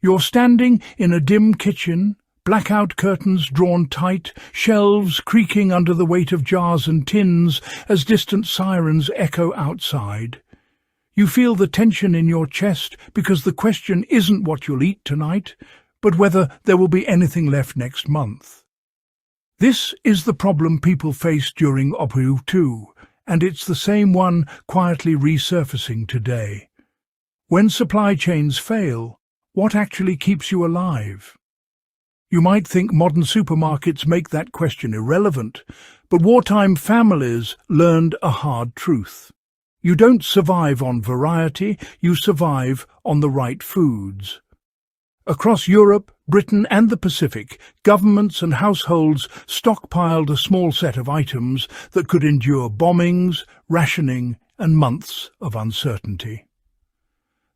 You're standing in a dim kitchen, blackout curtains drawn tight, shelves creaking under the weight of jars and tins as distant sirens echo outside. You feel the tension in your chest because the question isn't what you'll eat tonight, but whether there will be anything left next month. This is the problem people faced during WWII, and it's the same one quietly resurfacing today. When supply chains fail, what actually keeps you alive? You might think modern supermarkets make that question irrelevant, but wartime families learned a hard truth. You don't survive on variety, you survive on the right foods. Across Europe, Britain and the Pacific, governments and households stockpiled a small set of items that could endure bombings, rationing and months of uncertainty.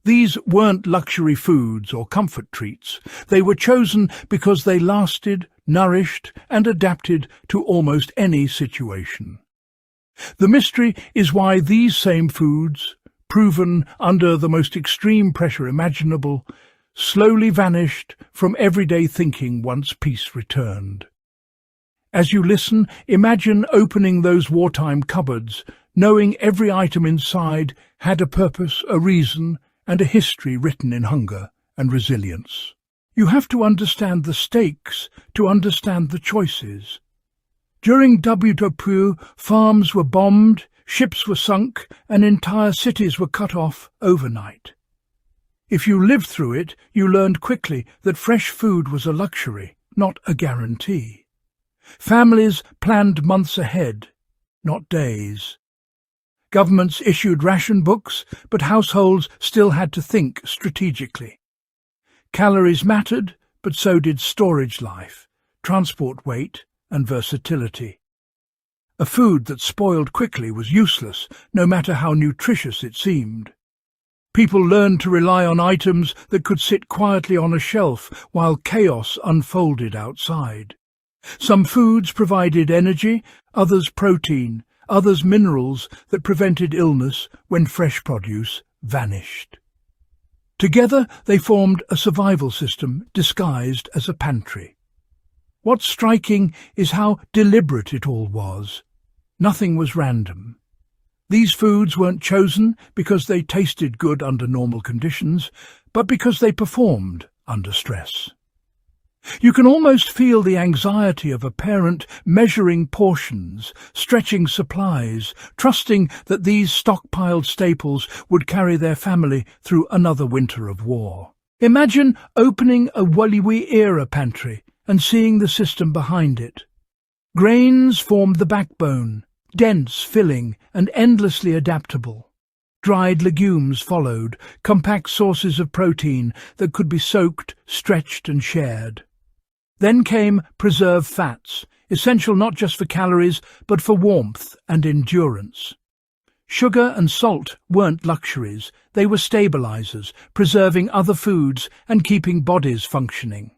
These weren't luxury foods or comfort treats. They were chosen because they lasted, nourished and adapted to almost any situation. The mystery is why these same foods, proven under the most extreme pressure imaginable, slowly vanished from everyday thinking once peace returned. As you listen, imagine opening those wartime cupboards, knowing every item inside had a purpose, a reason, and a history written in hunger and resilience. You have to understand the stakes to understand the choices. During WWII, farms were bombed, ships were sunk, and entire cities were cut off overnight. If you lived through it, you learned quickly that fresh food was a luxury, not a guarantee. Families planned months ahead, not days. Governments issued ration books, but households still had to think strategically. Calories mattered, but so did storage life, transport weight, and versatility. A food that spoiled quickly was useless, no matter how nutritious it seemed. People learned to rely on items that could sit quietly on a shelf while chaos unfolded outside. Some foods provided energy, others protein, others minerals that prevented illness when fresh produce vanished. Together they formed a survival system disguised as a pantry. What's striking is how deliberate it all was. Nothing was random. These foods weren't chosen because they tasted good under normal conditions, but because they performed under stress. You can almost feel the anxiety of a parent measuring portions, stretching supplies, trusting that these stockpiled staples would carry their family through another winter of war. Imagine opening a WWII-era pantry and seeing the system behind it. Grains formed the backbone, dense, filling, and endlessly adaptable. Dried legumes followed, compact sources of protein that could be soaked, stretched, and shared. Then came preserved fats, essential not just for calories, but for warmth and endurance. Sugar and salt weren't luxuries, they were stabilizers, preserving other foods and keeping bodies functioning.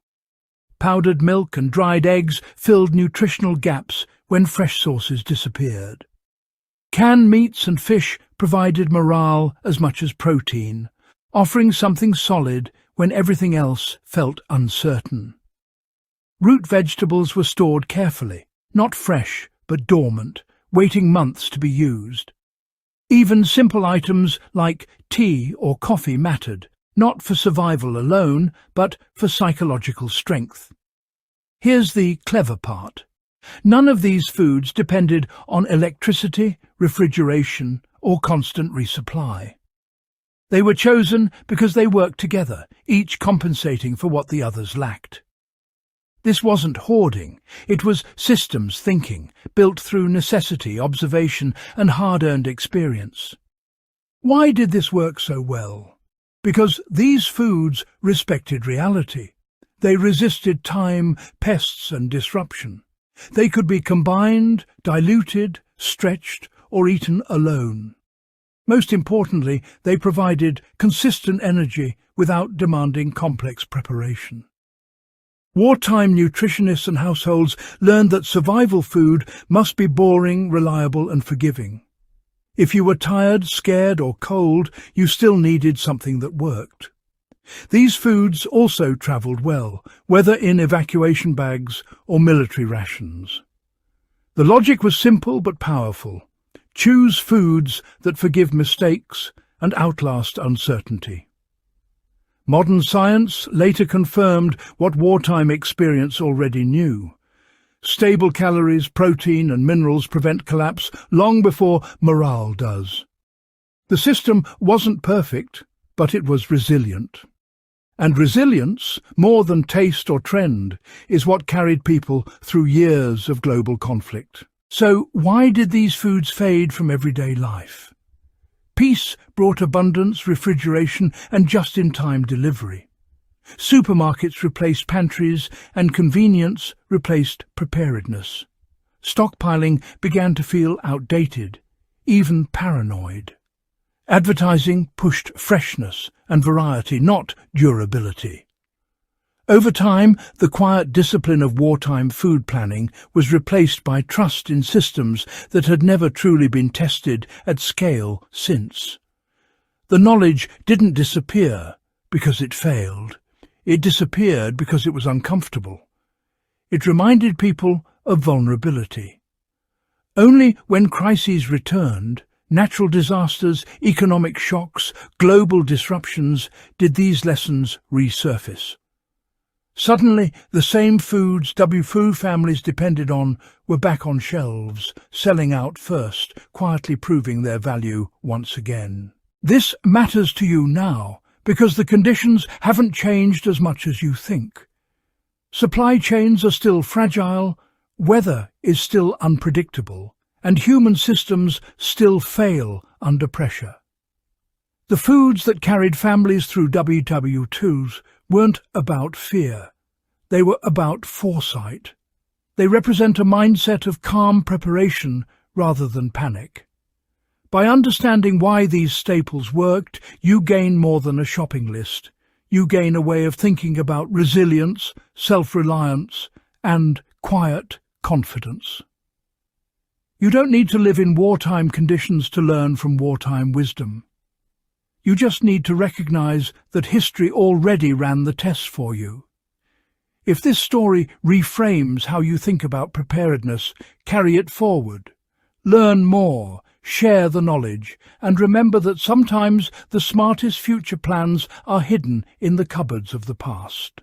Powdered milk and dried eggs filled nutritional gaps when fresh sources disappeared. Canned meats and fish provided morale as much as protein, offering something solid when everything else felt uncertain. Root vegetables were stored carefully, not fresh but dormant, waiting months to be used. Even simple items like tea or coffee mattered, not for survival alone, but for psychological strength. Here's the clever part. None of these foods depended on electricity, refrigeration, or constant resupply. They were chosen because they worked together, each compensating for what the others lacked. This wasn't hoarding, it was systems thinking, built through necessity, observation, and hard-earned experience. Why did this work so well? Because these foods respected reality. They resisted time, pests, and disruption. They could be combined, diluted, stretched, or eaten alone. Most importantly, they provided consistent energy without demanding complex preparation. Wartime nutritionists and households learned that survival food must be boring, reliable, and forgiving. If you were tired, scared, or cold, you still needed something that worked. These foods also travelled well, whether in evacuation bags or military rations. The logic was simple but powerful. Choose foods that forgive mistakes and outlast uncertainty. Modern science later confirmed what wartime experience already knew. Stable calories, protein and minerals prevent collapse long before morale does. The system wasn't perfect, but it was resilient. And resilience, more than taste or trend, is what carried people through years of global conflict. So why did these foods fade from everyday life? Peace brought abundance, refrigeration, and just-in-time delivery. Supermarkets replaced pantries, and convenience replaced preparedness. Stockpiling began to feel outdated, even paranoid. Advertising pushed freshness and variety, not durability. Over time, the quiet discipline of wartime food planning was replaced by trust in systems that had never truly been tested at scale since. The knowledge didn't disappear because it failed. It disappeared because it was uncomfortable. It reminded people of vulnerability. Only when crises returned, natural disasters, economic shocks, global disruptions, did these lessons resurface. Suddenly, the same foods WWII families depended on were back on shelves, selling out first, quietly proving their value once again. This matters to you now because the conditions haven't changed as much as you think. Supply chains are still fragile, weather is still unpredictable, and human systems still fail under pressure. The foods that carried families through WWIIs weren't about fear. They were about foresight. They represent a mindset of calm preparation rather than panic. By understanding why these staples worked, you gain more than a shopping list. You gain a way of thinking about resilience, self-reliance, and quiet confidence. You don't need to live in wartime conditions to learn from wartime wisdom. You just need to recognize that history already ran the tests for you. If this story reframes how you think about preparedness, carry it forward. Learn more, share the knowledge, and remember that sometimes the smartest future plans are hidden in the cupboards of the past.